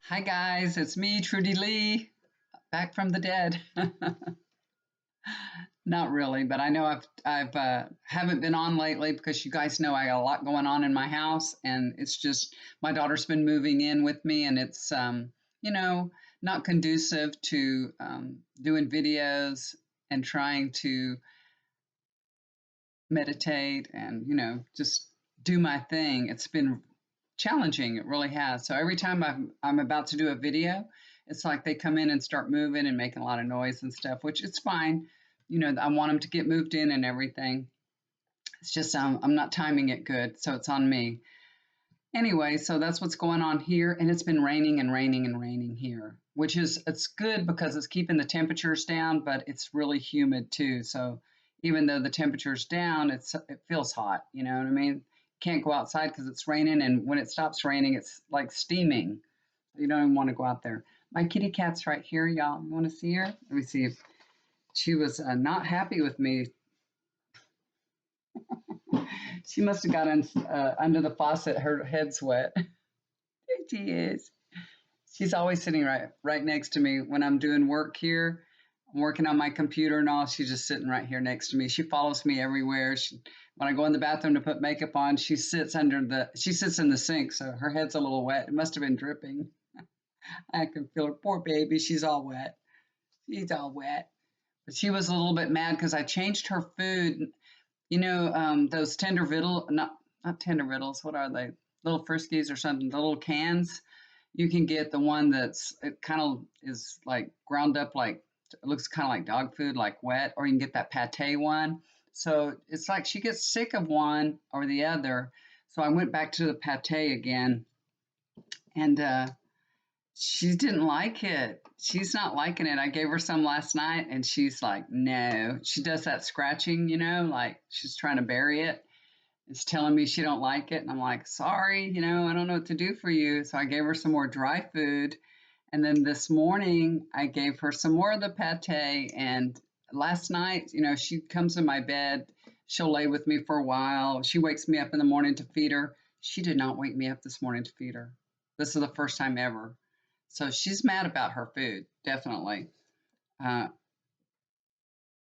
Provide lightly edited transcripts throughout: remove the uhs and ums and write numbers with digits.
Hi guys, it's me, Trudy Lee, back from the dead. Not really, but I know I've haven't been on lately because you guys know I got a lot going on in my house, and it's just my daughter's been moving in with me, and it's you know not conducive to doing videos and trying to meditate and just do my thing. It's been challenging. It really has. So every time I'm about to do a video, it's like they come in and start moving and making a lot of noise and stuff, which it's fine. I want them to get moved in and everything. It's just I'm not timing it good, so it's on me. Anyway, so that's what's going on here, and it's been raining and raining and raining here, which is it's good because it's keeping the temperatures down, but it's really humid too. So even though the temperature's down, it feels hot. You know what I mean? Can't go outside because it's raining, and when it stops raining, it's like steaming. You don't even want to go out there. My kitty cat's right here, y'all. You want to see her? Let me see if she was not happy with me. She must have got under the faucet. Her head's wet. There she is. She's always sitting right next to me when I'm doing work here. I'm working on my computer and all. She's just sitting right here next to me. She follows me everywhere. When I go in the bathroom to put makeup on, she sits in the sink, so her head's a little wet. It must have been dripping. I can feel her. Poor baby. She's all wet. She's all wet. But she was a little bit mad because I changed her food. Those tender vittles, not tender vittles. What are they? Little Friskies or something. The little cans. You can get the one it kind of is like ground up, like it looks kind of like dog food, like wet, or you can get that pate one. So it's like she gets sick of one or the other. So I went back to the pate again, and she didn't like it. She's not liking it. I gave her some last night, and she's like, no. She does that scratching, like she's trying to bury it. It's telling me she don't like it, and I'm like, sorry, I don't know what to do for you. So I gave her some more dry food, and then this morning I gave her some more of the pate. And last night, she comes in my bed. She'll lay with me for a while. She wakes me up in the morning to feed her. She did not wake me up this morning to feed her. This is the first time ever. So she's mad about her food, definitely. Uh,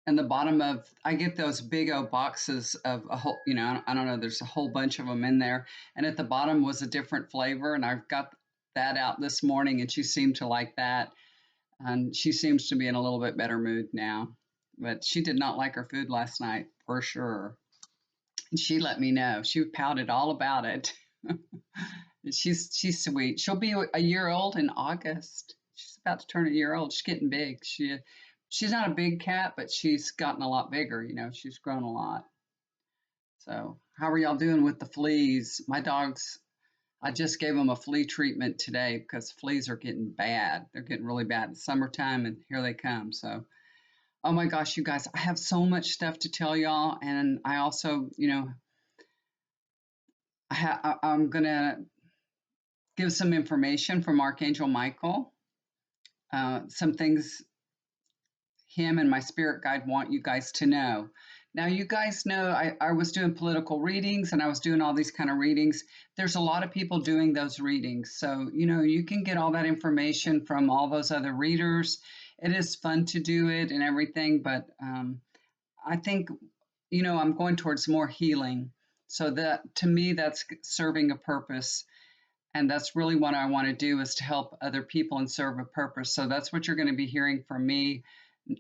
and the bottom of I get those big old boxes of a whole, I don't know, there's a whole bunch of them in there, and at the bottom was a different flavor, and I've got that out this morning, and she seemed to like that, and she seems to be in a little bit better mood now, but she did not like her food last night for sure, and she let me know. She pouted all about it. She's sweet. She'll be a year old in August. She's about to turn a year old. She's getting big. She's not a big cat, but she's gotten a lot bigger. She's grown a lot. So, how are y'all doing with the fleas? My dogs, I just gave them a flea treatment today because fleas are getting bad. They're getting really bad. It's summertime, and here they come. So, oh my gosh, you guys, I have so much stuff to tell y'all, and I also, I'm gonna give some information from Archangel Michael. Some things him and my spirit guide want you guys to know. Now, you guys know I was doing political readings, and I was doing all these kind of readings. There's a lot of people doing those readings. So, you can get all that information from all those other readers. It is fun to do it and everything, but I think, I'm going towards more healing. So that to me, that's serving a purpose. And that's really what I want to do, is to help other people and serve a purpose. So that's what you're going to be hearing from me.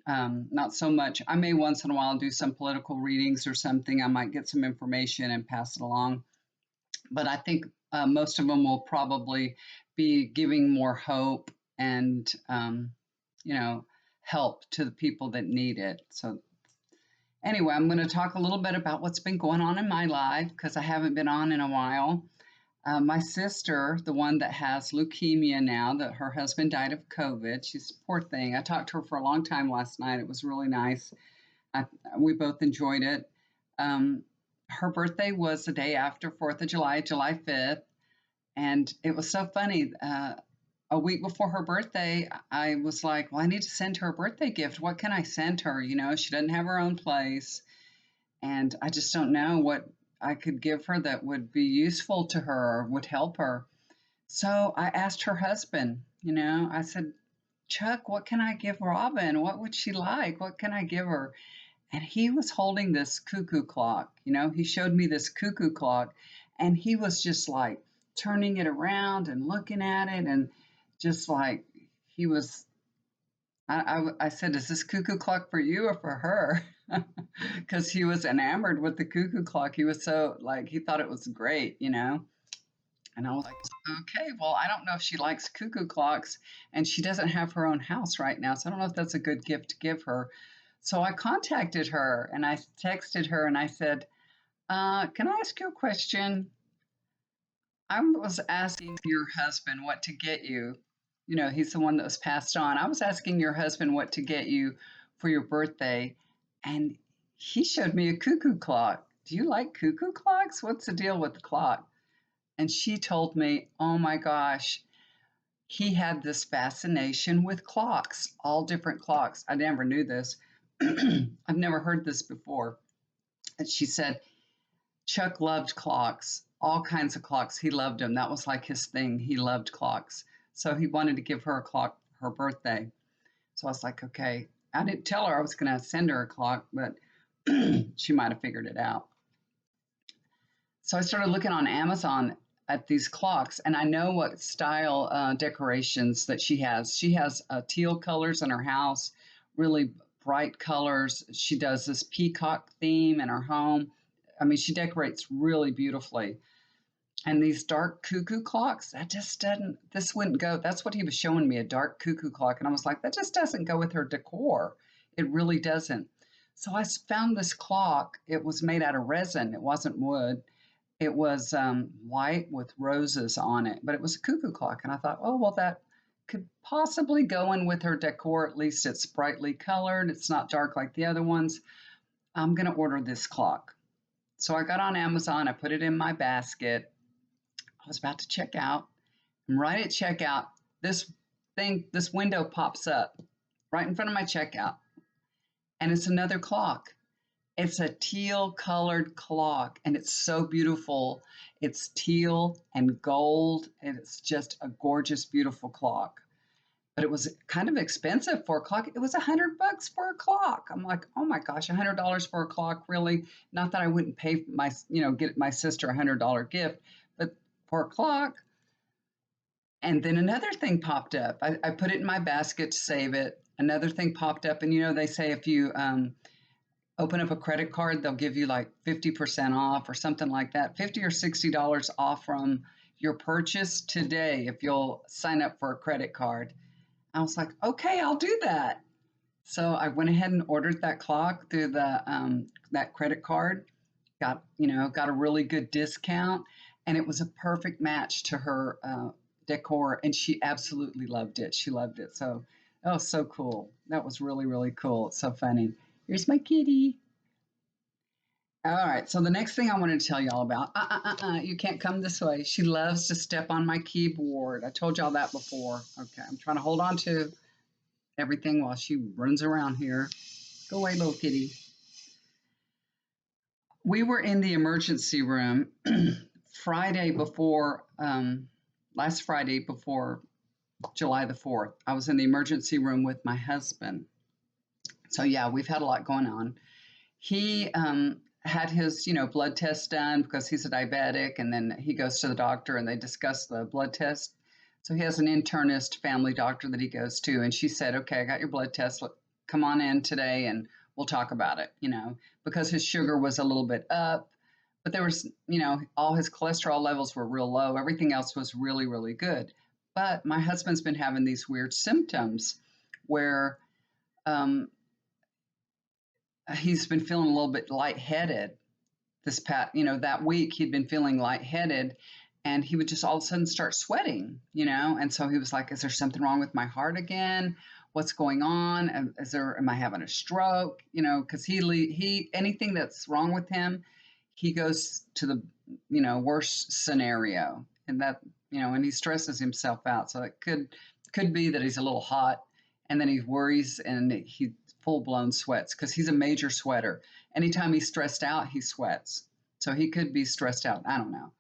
Not so much. I may once in a while do some political readings or something. I might get some information and pass it along. But I think most of them will probably be giving more hope and, help to the people that need it. So anyway, I'm going to talk a little bit about what's been going on in my life because I haven't been on in a while. My sister, the one that has leukemia now, that her husband died of COVID, she's a poor thing. I talked to her for a long time last night. It was really nice. We both enjoyed it. Her birthday was the day after 4th of July, July 5th. And it was so funny. A week before her birthday, I was like, well, I need to send her a birthday gift. What can I send her? She doesn't have her own place. And I just don't know what I could give her that would be useful to her or would help her. So I asked her husband, I said, Chuck, what can I give Robin? What would she like? What can I give her? And he was holding this cuckoo clock. He showed me this cuckoo clock, and he was just like turning it around and looking at it, and just like he was. I said, "Is this cuckoo clock for you or for her?" Because he was enamored with the cuckoo clock. He was so like he thought it was great. And I was like, okay, well, I don't know if she likes cuckoo clocks, and she doesn't have her own house right now, so I don't know if that's a good gift to give her. So I contacted her and I texted her and I said, can I ask you a question? I was asking your husband what to get you. He's the one that was passed on. I was asking your husband what to get you for your birthday, and he showed me a cuckoo clock. Do you like cuckoo clocks? What's the deal with the clock? And she told me, oh my gosh, he had this fascination with clocks, all different clocks. I never knew this. I've never heard this before. And she said, Chuck loved clocks, all kinds of clocks. He loved them. That was like his thing. He loved clocks. So he wanted to give her a clock for her birthday. So I was like, okay. I didn't tell her I was going to send her a clock, but she might have figured it out. So I started looking on Amazon at these clocks, and I know what style decorations that she has. She has teal colors in her house, really bright colors. She does this peacock theme in her home. I mean, she decorates really beautifully. And these dark cuckoo clocks, that just doesn't, this wouldn't go. That's what he was showing me, a dark cuckoo clock. And I was like, that just doesn't go with her decor. It really doesn't. So I found this clock. It was made out of resin, it wasn't wood. It was white with roses on it, but it was a cuckoo clock. And I thought, oh, well, that could possibly go in with her decor. At least it's brightly colored, it's not dark like the other ones. I'm going to order this clock. So I got on Amazon, I put it in my basket. I was about to check out. And right at checkout, this window pops up right in front of my checkout. And it's another clock. It's a teal colored clock and it's so beautiful. It's teal and gold and it's just a gorgeous, beautiful clock. But it was kind of expensive for a clock. It was $100 for a clock. I'm like, oh my gosh, $100 for a clock, really? Not that I wouldn't pay get my sister $100 gift, but for a clock. And then another thing popped up. I put it in my basket to save it. Another thing popped up, and they say if you open up a credit card, they'll give you like 50% off or something like that, $50 or $60 off from your purchase today if you'll sign up for a credit card. I was like, okay, I'll do that. So I went ahead and ordered that clock through the that credit card. Got a really good discount, and it was a perfect match to her decor, and she absolutely loved it. She loved it. So that was so cool. That was really really cool. It's so funny. Here's my kitty. All right. So the next thing I wanted to tell y'all about, you can't come this way. She loves to step on my keyboard. I told y'all that before. Okay. I'm trying to hold on to everything while she runs around here. Go away, little kitty. We were in the emergency room Friday before, last Friday before July the 4th. I was in the emergency room with my husband. So, yeah, we've had a lot going on. He had his, blood test done because he's a diabetic, and then he goes to the doctor and they discuss the blood test. So he has an internist family doctor that he goes to, and she said, "Okay, I got your blood test. Look, come on in today, and we'll talk about it." Because his sugar was a little bit up, but there was, all his cholesterol levels were real low. Everything else was really, really good. But my husband's been having these weird symptoms where um, he's been feeling a little bit lightheaded that week. He'd been feeling lightheaded and he would just all of a sudden start sweating, and so he was like, is there something wrong with my heart again? What's going on? Am I having a stroke? Because he anything that's wrong with him, he goes to the worst scenario, and that and he stresses himself out. So it could be that he's a little hot, and then he worries and he full blown sweats because he's a major sweater. Anytime he's stressed out, he sweats. So he could be stressed out. I don't know.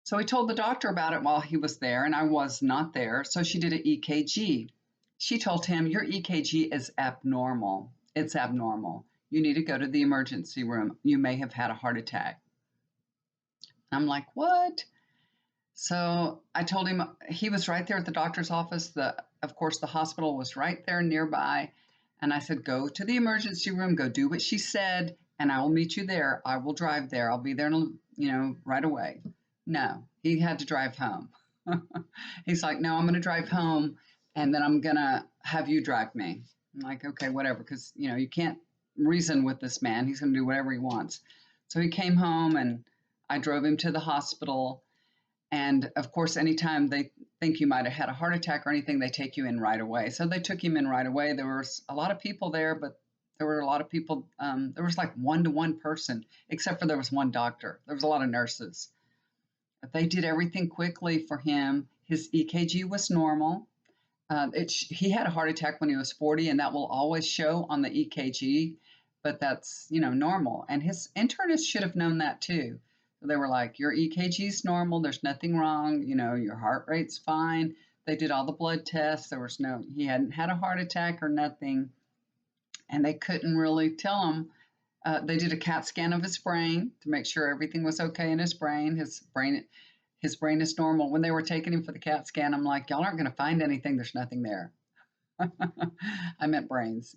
So he told the doctor about it while he was there, and I was not there. So she did an EKG. She told him, your EKG is abnormal. It's abnormal. You need to go to the emergency room. You may have had a heart attack. I'm like, what? So I told him he was right there at the doctor's office. Of course, the hospital was right there nearby. And I said, go to the emergency room, go do what she said, and I will meet you there. I will drive there. I'll be there, right away. No, he had to drive home. He's like, no, I'm going to drive home and then I'm going to have you drive me. I'm like, okay, whatever. Because, you can't reason with this man. He's going to do whatever he wants. So he came home and I drove him to the hospital. And of course, anytime they think you might have had a heart attack or anything, they take you in right away. So they took him in right away. There was a lot of people there, but there were a lot of people. There was like 1-to-1 person, except for there was one doctor. There was a lot of nurses. But they did everything quickly for him. His EKG was normal. He had a heart attack when he was 40, and that will always show on the EKG, but that's, normal. And his internist should have known that too. So they were like, your EKG is normal. There's nothing wrong. Your heart rate's fine. They did all the blood tests. He hadn't had a heart attack or nothing. And they couldn't really tell him. They did a CAT scan of his brain to make sure everything was okay in his brain. His brain is normal. When they were taking him for the CAT scan, I'm like, y'all aren't going to find anything. There's nothing there. I meant brains,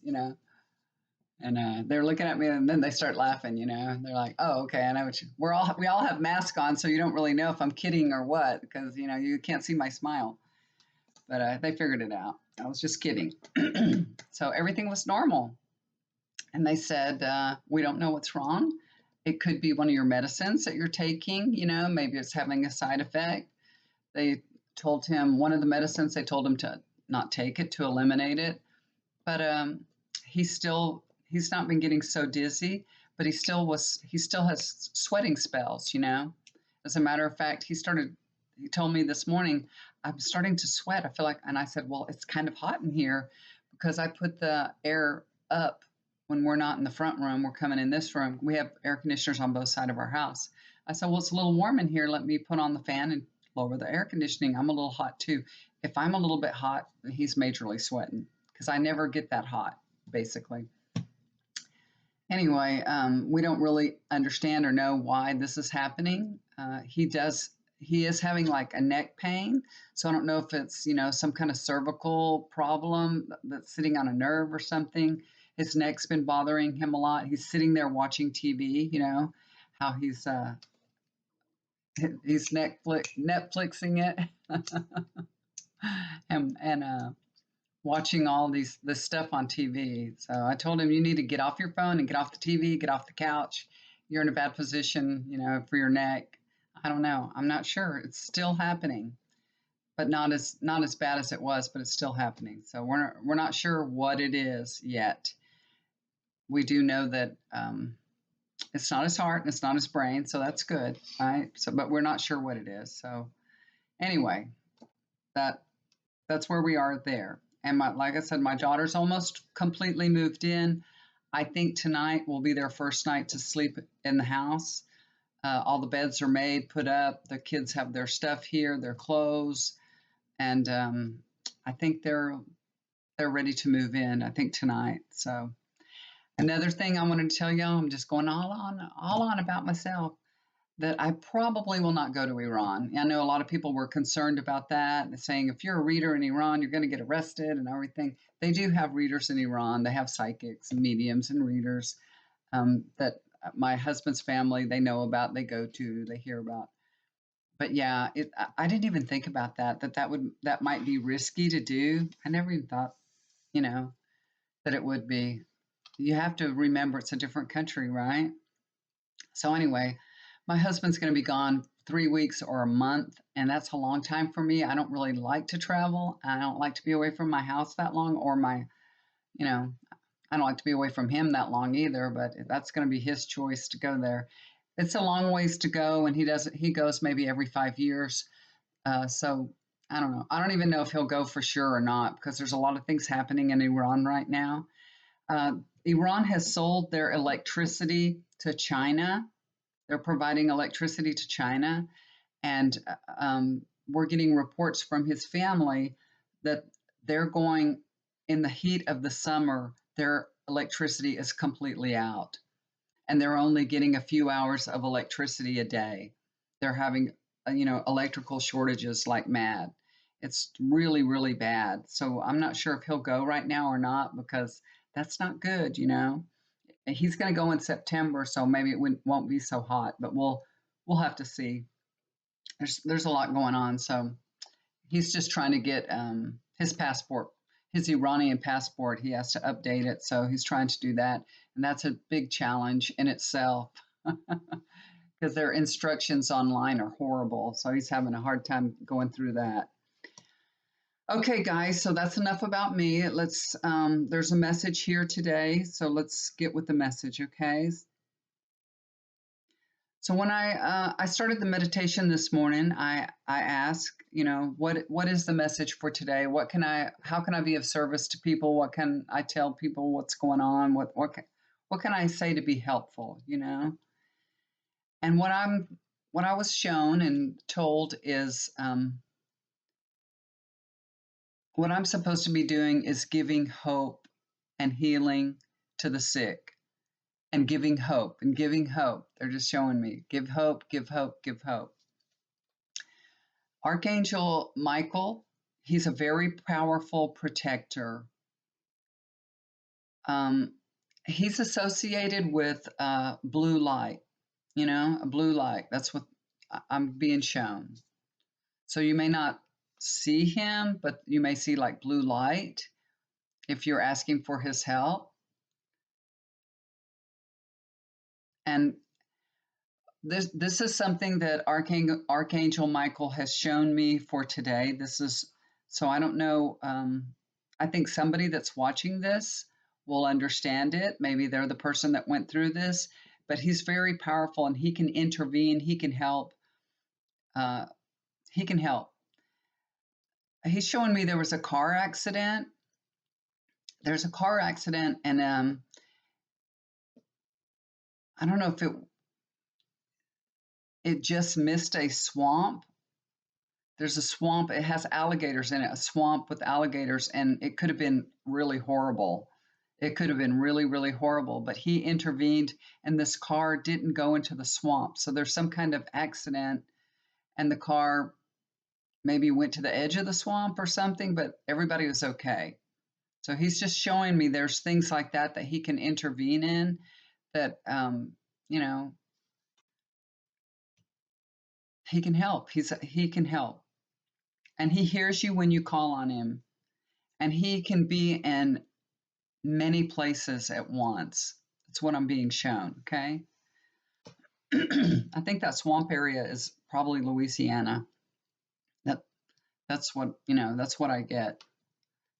And they're looking at me, and then they start laughing, They're like, "Oh, okay, I know what you." We all have masks on, so you don't really know if I'm kidding or what, because you can't see my smile. But they figured it out. I was just kidding. So everything was normal, and they said, "We don't know what's wrong. It could be one of your medicines that you're taking. Maybe it's having a side effect." They told him one of the medicines. They told him to not take it, to eliminate it, but he's not been getting so dizzy, but he still has sweating spells. As a matter of fact, he told me this morning, I'm starting to sweat. I feel like, and I said, well, it's kind of hot in here because I put the air up when we're not in the front room. We're coming in this room. We have air conditioners on both sides of our house. I said, well, it's a little warm in here. Let me put on the fan and lower the air conditioning. I'm a little hot too. If I'm a little bit hot, he's majorly sweating because I never get that hot, basically. Anyway, we don't really understand or know why this is happening. He is having like a neck pain. So I don't know if it's, some kind of cervical problem that's sitting on a nerve or something. His neck's been bothering him a lot. He's sitting there watching TV, how he's Netflixing it and watching all this stuff on TV. So I told him, you need to get off your phone and get off the TV, get off the couch. You're in a bad position, for your neck. I don't know. I'm not sure. It's still happening, but not as bad as it was, but it's still happening. So we're not sure what it is yet. We do know that it's not his heart and it's not his brain, so that's good, right? So, but we're not sure what it is. So anyway, that's where we are there. And like I said, my daughter's almost completely moved in. I think tonight will be their first night to sleep in the house. All the beds are made, put up. The kids have their stuff here, their clothes, and I think they're ready to move in. I think tonight. So another thing I wanted to tell y'all, I'm just going all on about myself, that I probably will not go to Iran. I know a lot of people were concerned about that, saying if you're a reader in Iran, you're going to get arrested and everything. They do have readers in Iran. They have psychics and mediums and readers that my husband's family, they know about, they go to, they hear about. But yeah, I didn't even think about that might be risky to do. I never even thought, that it would be. You have to remember it's a different country, right? So anyway, my husband's going to be gone 3 weeks or a month, and that's a long time for me. I don't really like to travel. I don't like to be away from my house that long, or I don't like to be away from him that long either, but that's going to be his choice to go there. It's a long ways to go, and he goes maybe every 5 years. So I don't know. I don't even know if he'll go for sure or not, because there's a lot of things happening in Iran right now. Iran has sold their electricity to China. They're providing electricity to China, And we're getting reports from his family that they're going in the heat of the summer, their electricity is completely out and they're only getting a few hours of electricity a day. They're having, electrical shortages like mad. It's really, really bad. So I'm not sure if he'll go right now or not because that's not good. He's going to go in September, so maybe it won't be so hot, but we'll have to see. There's a lot going on, so he's just trying to get his passport, his Iranian passport. He has to update it, so he's trying to do that, and that's a big challenge in itself because their instructions online are horrible. So he's having a hard time going through that. Okay, guys, so that's enough about me. Let's. There's a message here today, so let's get with the message, okay? So when I started the meditation this morning, I asked, what is the message for today? How can I be of service to people? What can I tell people what's going on? What can I say to be helpful? And what I was shown and told is what I'm supposed to be doing is giving hope and healing to the sick. And giving hope and giving hope. They're just showing me give hope, give hope, give hope. Archangel Michael, he's a very powerful protector. He's associated with blue light, a blue light. That's what I'm being shown. So you may not see him, but you may see like blue light if you're asking for his help. And this is something that Archangel Michael has shown me for today. So I don't know. I think somebody that's watching this will understand it. Maybe they're the person that went through this, but he's very powerful and he can intervene. He can help. He can help. He's showing me there was a car accident. There's a car accident, and I don't know if it just missed a swamp. There's a swamp. It has alligators in it, a swamp with alligators, and it could have been really horrible. It could have been really, really horrible, but he intervened and this car didn't go into the swamp. So there's some kind of accident and the car maybe went to the edge of the swamp or something, but everybody was okay. So he's just showing me there's things like that he can intervene in that, he can help. He can help. And he hears you when you call on him. And he can be in many places at once. That's what I'm being shown, okay? I think that swamp area is probably Louisiana. That's what I get.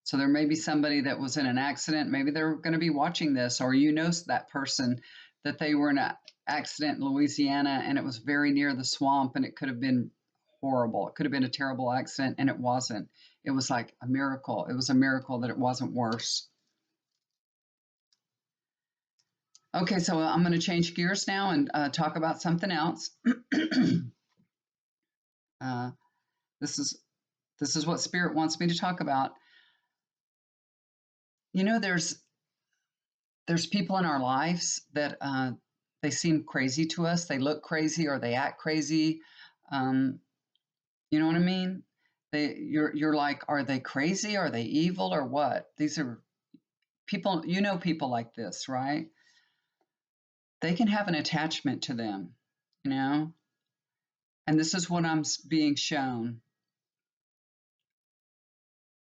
So there may be somebody that was in an accident. Maybe they're going to be watching this, or that person that they were in an accident in Louisiana and it was very near the swamp and it could have been horrible. It could have been a terrible accident and it wasn't. It was like a miracle. It was a miracle that it wasn't worse. Okay, so I'm going to change gears now and talk about something else. This is what Spirit wants me to talk about. There's people in our lives that they seem crazy to us. They look crazy or they act crazy. You know what I mean? You're like, are they crazy? Are they evil or what? These are people. People like this, right? They can have an attachment to them, and this is what I'm being shown.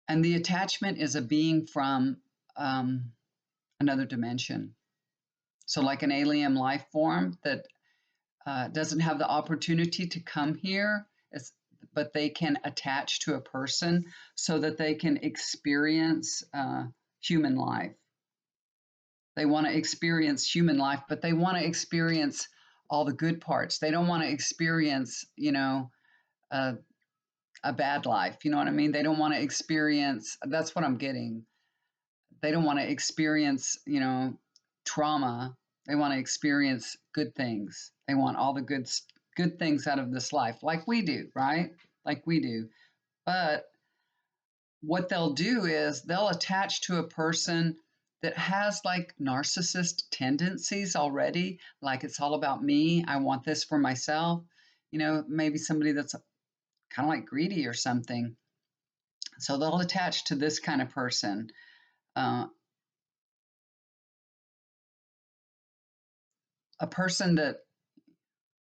And the attachment is a being from another dimension. So like an alien life form that doesn't have the opportunity to come here, but they can attach to a person so that they can experience human life. They want to experience human life, but they want to experience all the good parts. They don't want to experience, a bad life. You know what I mean? They don't want to experience, that's what I'm getting. They don't want to experience, trauma. They want to experience good things. They want all the good good things out of this life, like we do, right? Like we do. But what they'll do is they'll attach to a person that has like narcissist tendencies already, like it's all about me. I want this for myself. Maybe somebody that's kind of like greedy or something. So they'll attach to this kind of person. Uh, a person that,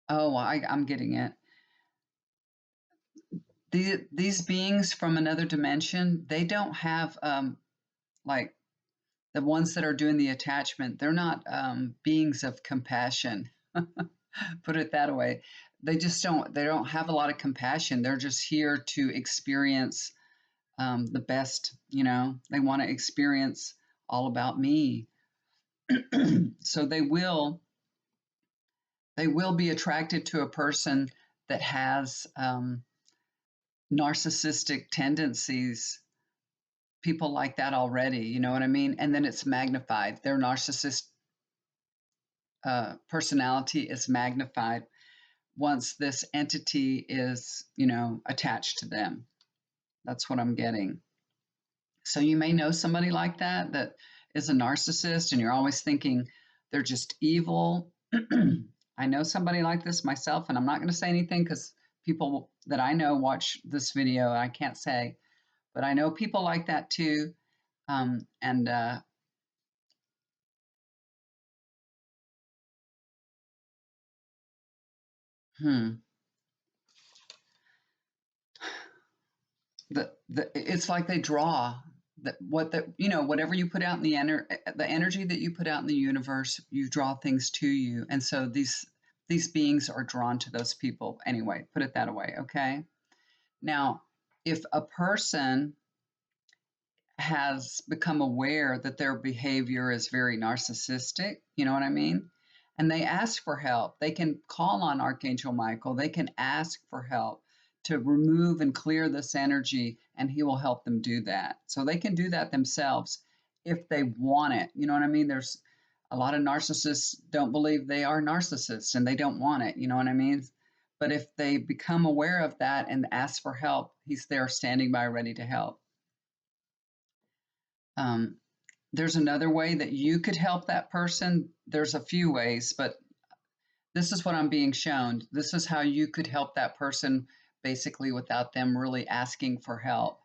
oh, I'm getting it. These beings from another dimension, they don't have like the ones that are doing the attachment, they're not beings of compassion. Put it that way. They don't have a lot of compassion. They're just here to experience the best, they want to experience all about me. So they will be attracted to a person that has narcissistic tendencies, people like that already, you know what I mean? And then it's magnified. Their narcissist personality is magnified once this entity is, attached to them. That's what I'm getting. So you may know somebody like that is a narcissist, and you're always thinking they're just evil. I know somebody like this myself, and I'm not going to say anything because people that I know watch this video. I can't say, but I know people like that too. And hmm. It's like they draw whatever you put out in the energy that you put out in the universe, you draw things to you, and so these beings are drawn to those people anyway. Put it that way, okay? Now, if a person has become aware that their behavior is very narcissistic, you know what I mean? And they ask for help. They can call on Archangel Michael. They can ask for help to remove and clear this energy, and he will help them do that. So they can do that themselves if they want it. You know what I mean? There's a lot of narcissists don't believe they are narcissists and they don't want it. You know what I mean? But if they become aware of that and ask for help, he's there standing by ready to help. Um, there's another way that you could help that person. There's a few ways, but this is what I'm being shown. This is how you could help that person basically without them really asking for help.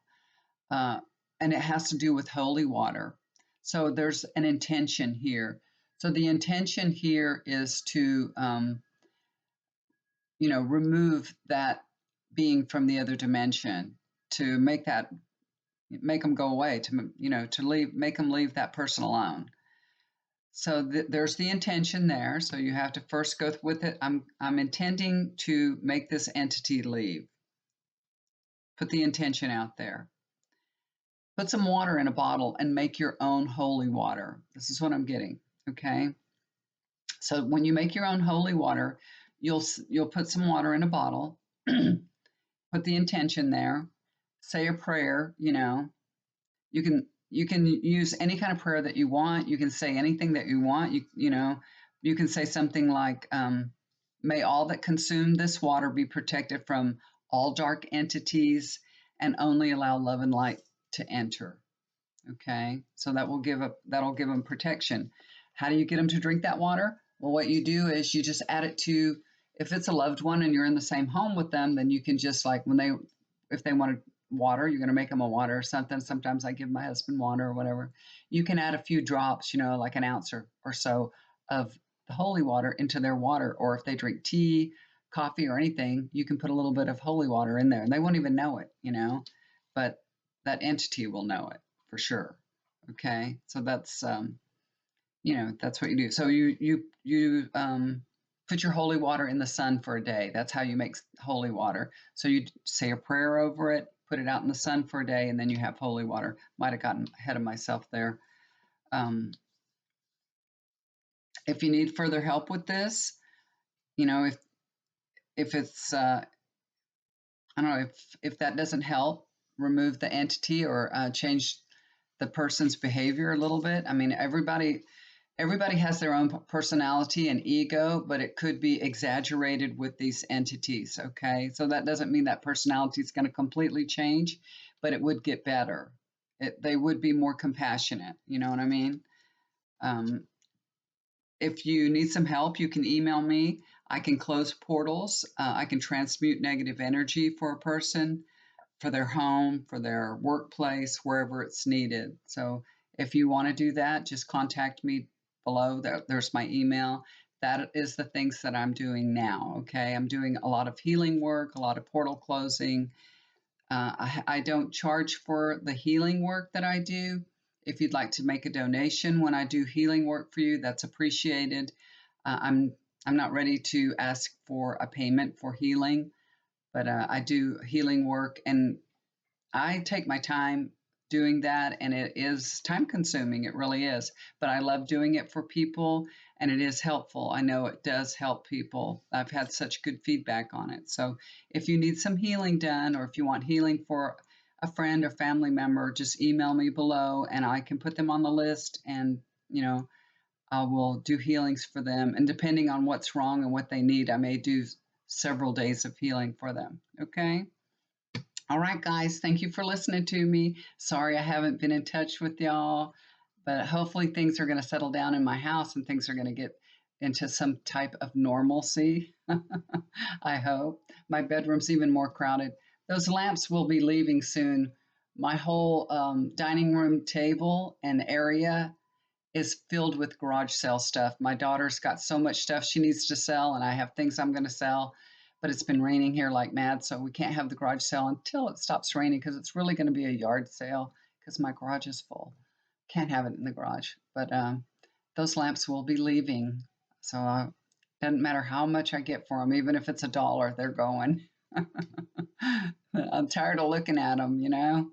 Uh, and it has to do with holy water. So there's an intention here. So the intention here is to, remove that being from the other dimension, to make them go away, make them leave that person alone. So there's the intention there. So you have to first go with it. I'm intending to make this entity leave. Put the intention out there. Put some water in a bottle and make your own holy water. This is what I'm getting. Okay. So when you make your own holy water, you'll put some water in a bottle. Put the intention there. Say a prayer. You can use any kind of prayer that you want. You can say anything that you want. You can say something like, may all that consume this water be protected from all dark entities and only allow love and light to enter. Okay, so that'll give them protection. How do you get them to drink that water? Well, what you do is you just add it to, if it's a loved one and you're in the same home with them, then you can just like if they want water, you're going to make them a water or something. Sometimes I give my husband water or whatever. You can add a few drops, like an ounce or so of the holy water into their water. Or if they drink tea, coffee, or anything, you can put a little bit of holy water in there and they won't even know it, but that entity will know it for sure. Okay. So that's, that's what you do. So you put your holy water in the sun for a day. That's how you make holy water. So you say a prayer over it, put it out in the sun for a day, and then you have holy water. Might have gotten ahead of myself there. If you need further help with this, if it's I don't know, if that doesn't help remove the entity or change the person's behavior a little bit. I mean, everybody Everybody has their own personality and ego, but it could be exaggerated with these entities. Okay. So that doesn't mean that personality is going to completely change, but it would get better. They would be more compassionate. You know what I mean? Um, if you need some help, you can email me. I can close portals. I can transmute negative energy for a person, for their home, for their workplace, wherever it's needed. So if you want to do that, just contact me below. There's my email. That is the things that I'm doing now. Okay. I'm doing a lot of healing work, a lot of portal closing. I don't charge for the healing work that I do. If you'd like to make a donation when I do healing work for you, that's appreciated. Uh, I'm I'm not ready to ask for a payment for healing, but I do healing work, and I take my time doing that, and it is time consuming. It really is. But I love doing it for people, and it is helpful. I know it does help people. I've had such good feedback on it. So if you need some healing done, or if you want healing for a friend or family member, just email me below and I can put them on the list, and, I will do healings for them. And depending on what's wrong and what they need, I may do several days of healing for them. Okay. All right, guys, thank you for listening to me. Sorry I haven't been in touch with y'all, but hopefully things are going to settle down in my house and things are going to get into some type of normalcy. I hope. My bedroom's even more crowded. Those lamps will be leaving soon. My whole dining room table and area is filled with garage sale stuff. My daughter's got so much stuff she needs to sell, and I have things I'm going to sell. But it's been raining here like mad, so we can't have the garage sale until it stops raining because it's really going to be a yard sale because my garage is full. Can't have it in the garage. But those lamps will be leaving. So doesn't matter how much I get for them, even if it's $1, they're going. I'm tired of looking at them.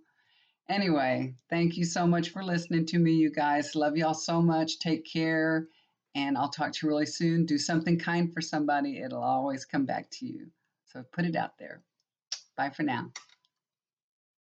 Anyway, thank you so much for listening to me, you guys. Love y'all so much. Take care, and I'll talk to you really soon. Do something kind for somebody, it'll always come back to you. So put it out there. Bye for now.